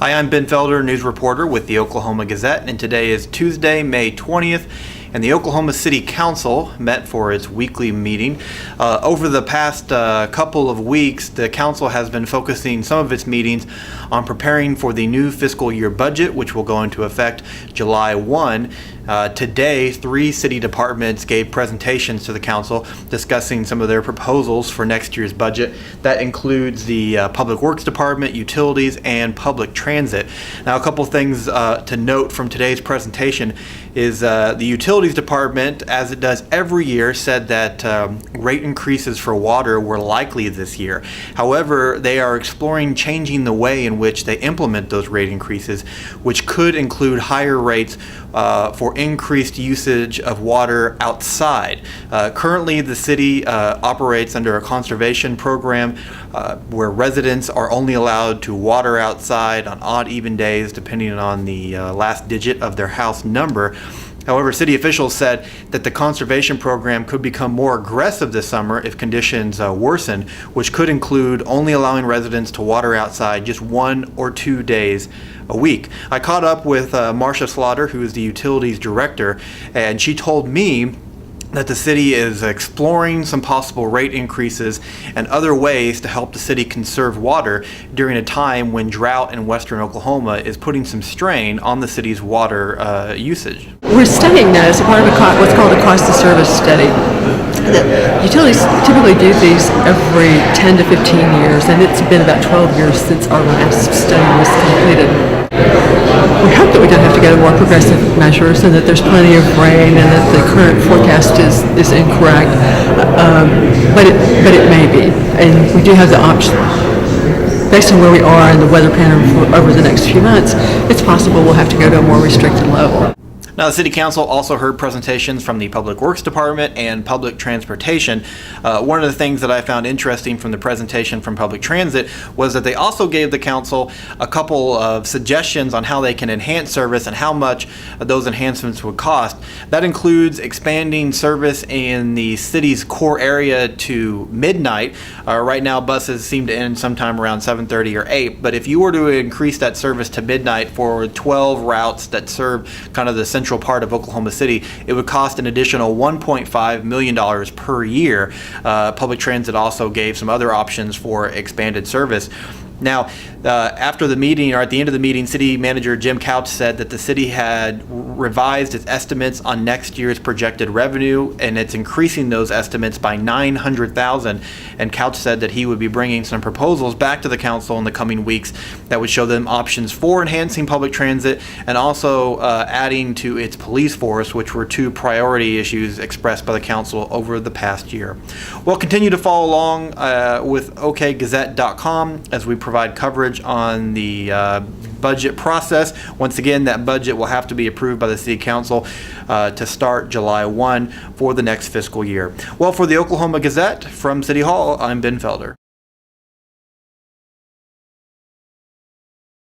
Hi, I'm Ben Felder, news reporter with the Oklahoma Gazette, and today is Tuesday, May 20th, and the Oklahoma City Council met for its weekly meeting. Over the past couple of weeks, the council has been focusing some of its meetings on preparing for the new fiscal year budget, which will go into effect July 1. Today, 3 city departments gave presentations to the council discussing some of their proposals for next year's budget. That includes the Public Works Department, Utilities, and Public Transit. Now, a couple things to note from today's presentation is the Utilities Department, as it does every year, said that rate increases for water were likely this year. However, they are exploring changing the way in which they implement those rate increases, which could include higher rates for increased usage of water outside. Currently, the city operates under a conservation program where residents are only allowed to water outside on odd, even days, depending on the last digit of their house number. However, city officials said that the conservation program could become more aggressive this summer if conditions worsen, which could include only allowing residents to water outside just 1 or 2 days a week. I caught up with Marcia Slaughter, who is the utilities director, and she told me that the city is exploring some possible rate increases and other ways to help the city conserve water during a time when drought in western Oklahoma is putting some strain on the city's water usage. We're studying that as a part of what's called a cost of service study. The utilities typically do these every 10 to 15 years, and it's been about 12 years since our last study was completed. We hope that we don't have to go to more progressive measures and that there's plenty of rain and that the current forecast is incorrect, but it may be, and we do have the option. Based on where we are and the weather pattern over the next few months, it's possible we'll have to go to a more restricted level. Now, the City Council also heard presentations from the Public Works Department and Public Transportation. One of the things that I found interesting from the presentation from Public Transit was that they also gave the Council a couple of suggestions on how they can enhance service and how much those enhancements would cost. That includes expanding service in the city's core area to midnight. Right now, buses seem to end sometime around 7:30 or 8, but if you were to increase that service to midnight for 12 routes that serve kind of the central part of Oklahoma City, it would cost an additional $1.5 million per year. Public Transit also gave some other options for expanded service. Now, after the meeting, or at the end of the meeting, City Manager Jim Couch said that the city had revised its estimates on next year's projected revenue, and it's increasing those estimates by $900,000. And Couch said that he would be bringing some proposals back to the council in the coming weeks that would show them options for enhancing public transit and also adding to its police force, which were 2 priority issues expressed by the council over the past year. We'll continue to follow along with okgazette.com as we provide coverage on the budget process. Once again, that budget will have to be approved by the City Council to start July 1 for the next fiscal year. Well, for the Oklahoma Gazette from City Hall, I'm Ben Felder.